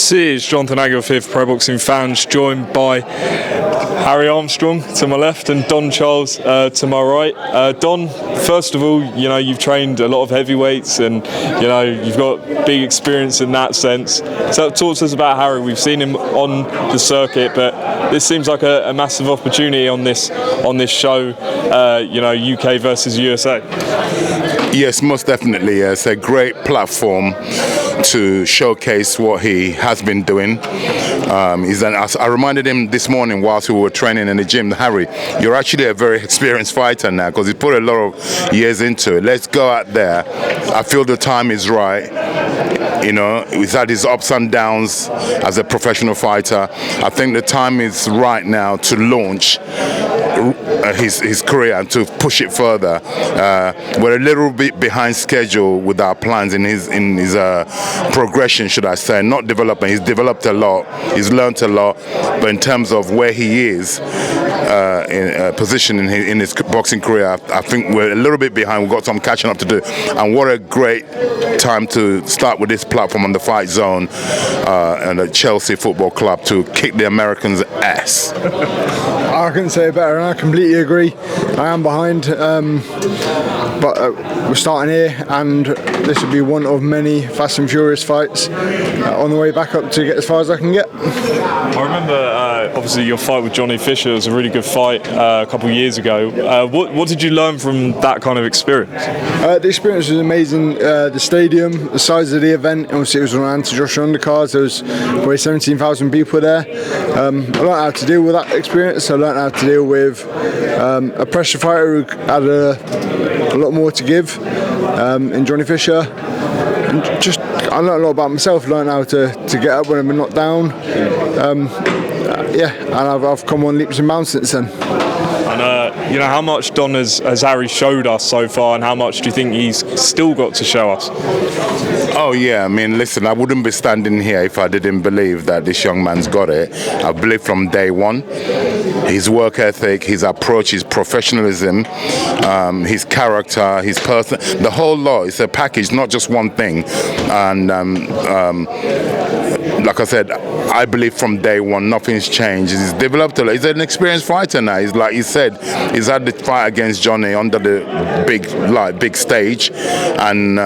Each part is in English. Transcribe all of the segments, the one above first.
This is Jonathan Aguilar for Pro Boxing Fans, joined by Harry Armstrong to my left and Don Charles to my right. Don, first of all, you've trained a lot of heavyweights and you've got big experience in that sense. So talk to us about Harry. We've seen him on the circuit, but this seems like a massive opportunity on this show. UK versus USA. Yes, most definitely. It's a great platform to showcase what he has been doing. I reminded him this morning whilst we were training in the gym, Harry, you're actually a very experienced fighter now because he put a lot of years into it. Let's go out there. I feel the time is right. He's had his ups and downs as a professional fighter. I think the time is right now to launch his career and to push it further. We're a little bit behind schedule with our plans in his progression, should I say, not development. He's developed a lot, he's learned a lot, but in terms of where he is in position in his boxing career, I think we're a little bit behind. We've got some catching up to do, and what a great time to start with this platform on the Fight Zone and the Chelsea Football Club to kick the Americans' ass. I couldn't say it better, and I completely agree. I am behind, but we're starting here, and this will be one of many Fast and Furious fights on the way back up to get as far as I can get. I remember, obviously, your fight with Johnny Fisher was a really good fight a couple of years ago. What did you learn from that kind of experience? The experience was amazing. The stadium, the size of the event, obviously it was on anti-Joshua undercards. There was probably 17,000 people there. I learned how to deal with that experience. I learned how to deal with a pressure fighter who had a lot more to give in Johnny Fisher. And I learned a lot about myself. Learned how to get up when I've been knocked down. And I've come on leaps and bounds since then. And how much Don has Harry showed us so far, and how much do you think he's still got to show us? Oh yeah, I mean, listen, I wouldn't be standing here if I didn't believe that this young man's got it. I believe from day one. His work ethic, his approach, his professionalism, his character, his person, the whole lot. It's a package, not just one thing. And like I said, I believe from day one nothing's changed. He's developed a lot. He's an experienced fighter now. He's like he said, he's had the fight against Johnny under the big stage, and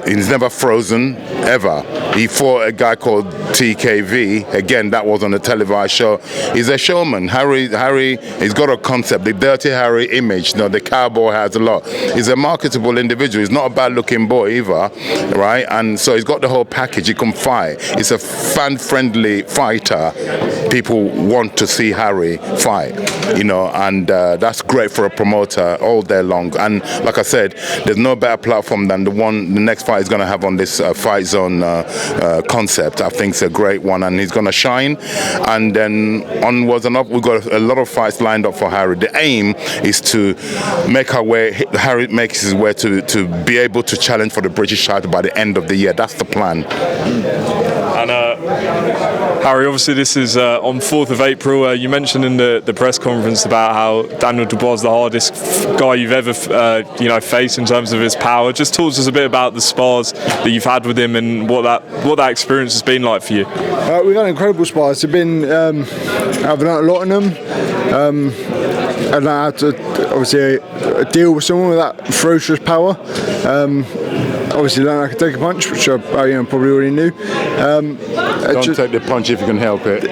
he's never frozen ever. He fought a guy called TKV. Again, that was on a televised show. He's a showman. Harry, he's got a concept. The Dirty Harry image, the cowboy has a lot. He's a marketable individual. He's not a bad-looking boy either, right? And so he's got the whole package. He can fight. He's a fan-friendly fighter. People want to see Harry fight, and that's great for a promoter all day long. And like I said, there's no better platform than the next fight he's going to have on this Fight Zone concept. I think it's a great one, and he's going to shine. And then onwards and up, we've got a lot of fights lined up for Harry. The aim is to Harry makes his way to be able to challenge for the British title by the end of the year. That's the plan. And Harry, obviously this is on 4th of April. You mentioned in the press conference about how Daniel Dubois is the hardest guy you've ever faced in terms of his power. Just talk to us a bit about the spars that you've had with him and what that experience has been like for you. We've had incredible spars. I've learned a lot in them. I learned how to obviously deal with someone with that ferocious power. Obviously learned I could take a punch, which I probably already knew. Don't take the punch if you can help it.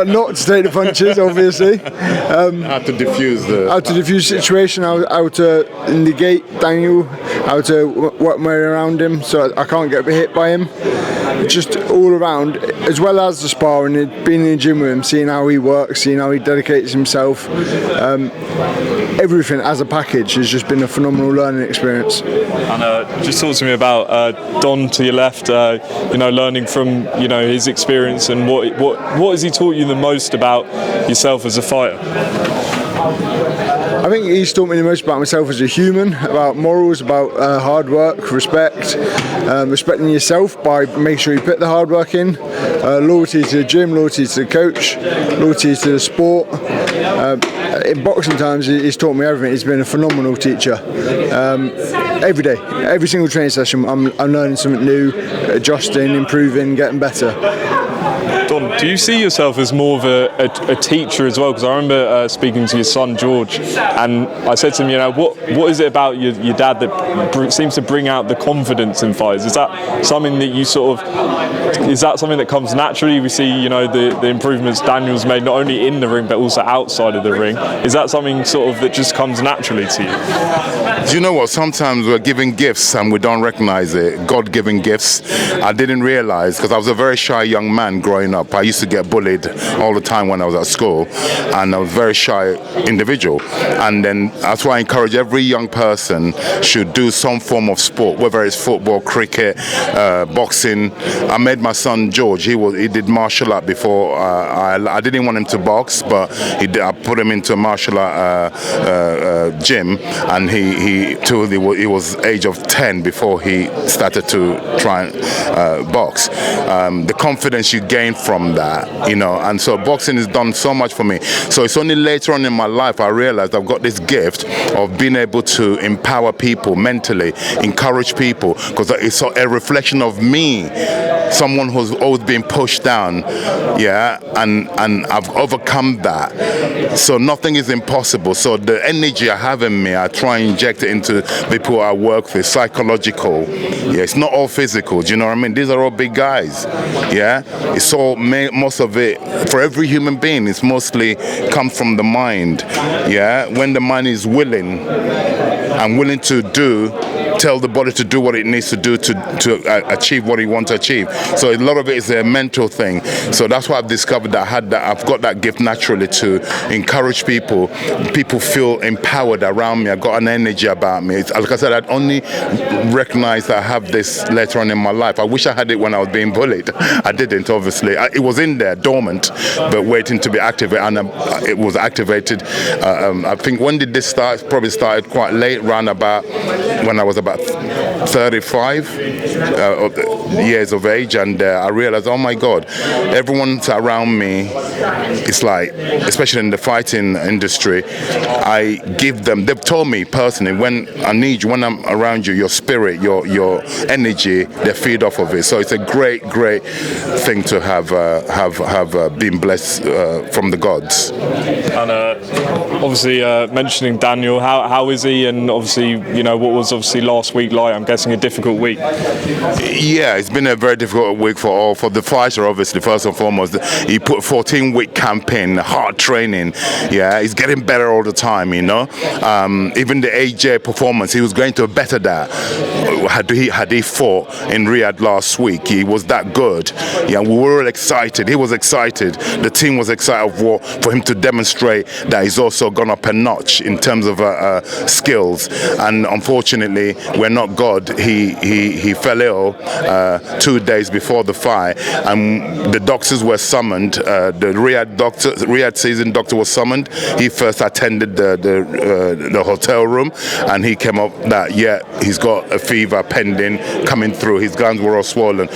not to take the punches, obviously. How to diffuse the situation, how to negate Daniel, how to work my way around him so I can't get hit by him. Just all around, as well as the sparring, being in the gym with him, seeing how he works, seeing how he dedicates himself. Everything as a package has just been a phenomenal learning experience. And just talk to me about Don to your left. Learning from his experience, and what has he taught you the most about yourself as a fighter? I think he's taught me the most about myself as a human, about morals, about hard work, respect, respecting yourself by making sure you put the hard work in, loyalty to the gym, loyalty to the coach, loyalty to the sport. In boxing times, he's taught me everything. He's been a phenomenal teacher. every day, every single training session, I'm learning something new, adjusting, improving, getting better. Don, do you see yourself as more of a teacher as well? Because I remember speaking to your son George, and I said to him, what is it about your dad that seems to bring out the confidence in fights? Is that something that you is that something that comes naturally? We see, the improvements Daniel's made not only in the ring but also outside of the ring. Is that something that just comes naturally to you? Do you know what? Sometimes we're given gifts and we don't recognize it. God-given gifts. I didn't realize, because I was a very shy young man growing up. I used to get bullied all the time when I was at school, and I was a very shy individual. And then that's why I encourage every young person should do some form of sport, whether it's football, cricket, boxing. I made my son George. He did martial art before. I didn't want him to box, but I put him into a martial art gym, and he was age of 10 before he started to try and box. The confidence you gain from that, and so boxing has done so much for me. So it's only later on in my life I realized I've got this gift of being able to empower people mentally, encourage people, because it's a reflection of me, someone who's always been pushed down, and I've overcome that. So nothing is impossible. So the energy I have in me, I try and inject it into people I work with, psychological. It's not all physical. Do you know what I mean? These are all big guys. It's all most of it for every human being. It's mostly comes from the mind. When the mind is willing and willing to tell the body to do what it needs to do to achieve what it wants to achieve. So a lot of it is a mental thing. So that's why I've discovered that I've got that gift naturally to encourage people. People feel empowered around me. I've got an energy about me. Like I said, I'd only recognize that I have this later on in my life. I wish I had it when I was being bullied. I didn't, obviously. It was in there, dormant, but waiting to be activated, and it was activated. I think, when did this start? It probably started quite late, round about when I was about 35 years of age, and I realized, oh my God, everyone's around me. It's like, especially in the fighting industry, I give them, they've told me personally, when I need you, when I'm around you, your spirit, your energy, they feed off of it. So it's a great thing to have been blessed from the gods. And obviously mentioning Daniel, how is he? And obviously, what was obviously last week like? I'm guessing a difficult week. Yeah, it's been a very difficult week for the fighter, obviously, first and foremost. He put 14-week campaign, hard training. He's getting better all the time, Even the AJ performance, he was going to better that. Had he fought in Riyadh last week, he was that good. We were all excited. He was excited. The team was excited for him to demonstrate that he's also gone up a notch in terms of skills. And unfortunately, we're not God. He fell ill 2 days before the fight, and the doctors were summoned. The Riyadh seasoned doctor was summoned. He first attended the hotel room, and he came up that he's got a fever pending coming through. His glands were all swollen,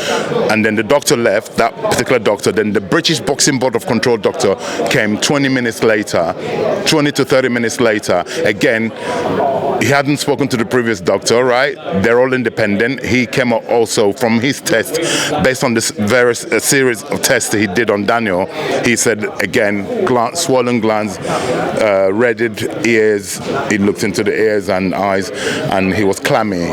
and then the doctor left. That particular doctor. Then the British Boxing Board of Control doctor came 20 to 30 minutes later. Again, he hadn't spoken to the previous doctor, right? They're all independent. He came up also from his test, based on this various series of tests he did on Daniel. He said, again, swollen glands, reddened ears. He looked into the ears and eyes, and he was clammy.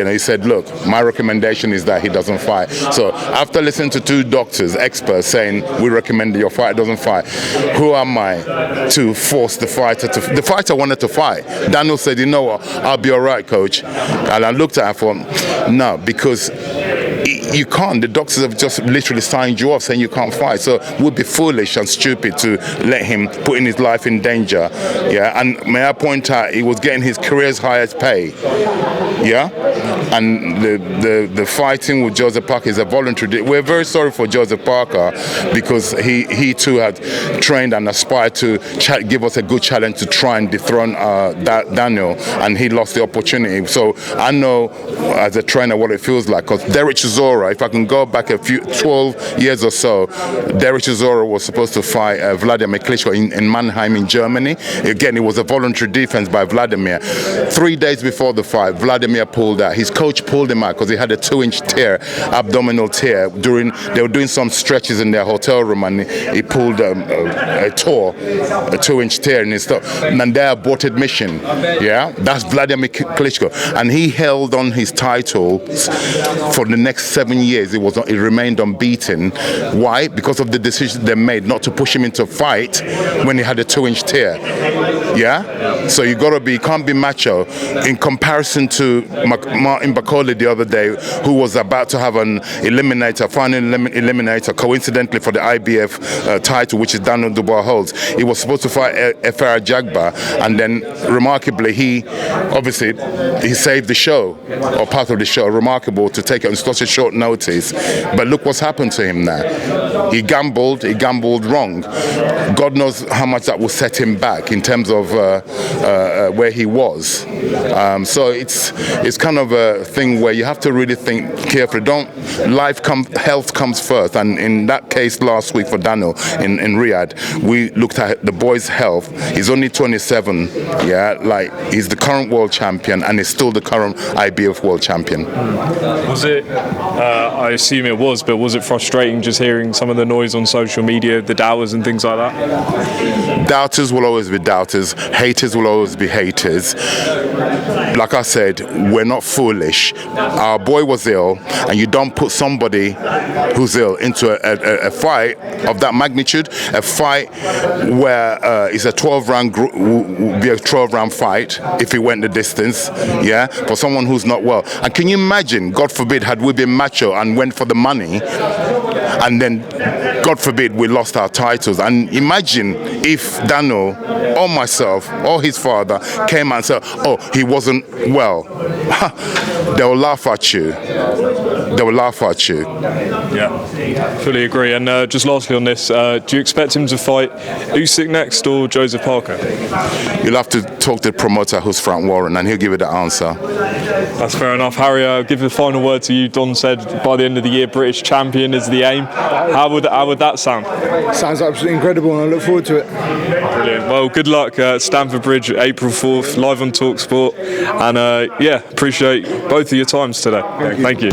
He said, look, my recommendation is that he doesn't fight. So after listening to two doctors, experts, saying, we recommend your fight doesn't fight, who am I to force the fighter to? The fighter wanted to fight. Daniel said, you know what, I'll be all right, coach. And I looked at him and thought, no, because you can't. The doctors have just literally signed you off saying you can't fight. So it would be foolish and stupid to let him put in his life in danger. And may I point out, he was getting his career's highest pay. And the fighting with Joseph Parker is a voluntary. We're very sorry for Joseph Parker, because he too had trained and aspired to give us a good challenge to try and dethrone Daniel, and he lost the opportunity. So I know as a trainer what it feels like, because Derek Chisora, if I can go back 12 years or so, Derek Chisora was supposed to fight Vladimir Klitschko in Mannheim in Germany. Again, it was a voluntary defense by Vladimir. 3 days before the fight, Vladimir pulled out. His coach pulled him out because he had a 2-inch tear, abdominal tear. They were doing some stretches in their hotel room, and he pulled a 2-inch tear in his stomach. And they aborted mission. Yeah, that's Vladimir Klitschko, and he held on his titles for the next 7 years. He remained unbeaten. Why? Because of the decision they made not to push him into a fight when he had a 2-inch tear. Yeah, so you can't be macho. In comparison to Martin Bakole the other day, who was about to have an final eliminator, coincidentally for the IBF title, which is Daniel Dubois holds. He was supposed to fight Efera Jagba, and then remarkably he saved the show, or part of the show. Remarkable to take it on such a short notice, but look what's happened to him now. He gambled wrong. God knows how much that will set him back in terms of where he was. So it's kind of a thing where you have to really think carefully. Health comes first, and in that case last week for Daniel in Riyadh, we looked at the boy's health. He's only 27. Yeah, like he's the current world champion, and he's still the current IBF world champion. Was it? I assume it was, but was it frustrating just hearing some of the noise on social media, the doubters and things like that? Doubters will always be doubters. Haters will always be haters. Like I said, we're not foolish. Our boy was ill, and you don't put somebody who's ill into a fight of that magnitude, a fight where it's a 12-round fight if he went the distance, yeah, for someone who's not well. And can you imagine, God forbid, had we been macho and went for the money, and then, God forbid, we lost our titles. And imagine if Daniel or myself or his father came and said, oh, he wasn't well. They will laugh at you. They will laugh at you. Yeah, fully agree. And just lastly on this, do you expect him to fight Usyk next or Joseph Parker? You'll have to talk to the promoter who's Frank Warren, and he'll give you the answer. That's fair enough. Harry, I'll give the final word to you. Don said by the end of the year, British champion is the aim. How would that sound? Sounds absolutely incredible, and I look forward to it. Brilliant. Well, good luck at Stamford Bridge, April 4th, live on TalkSport. And appreciate both of your times today. Thank you.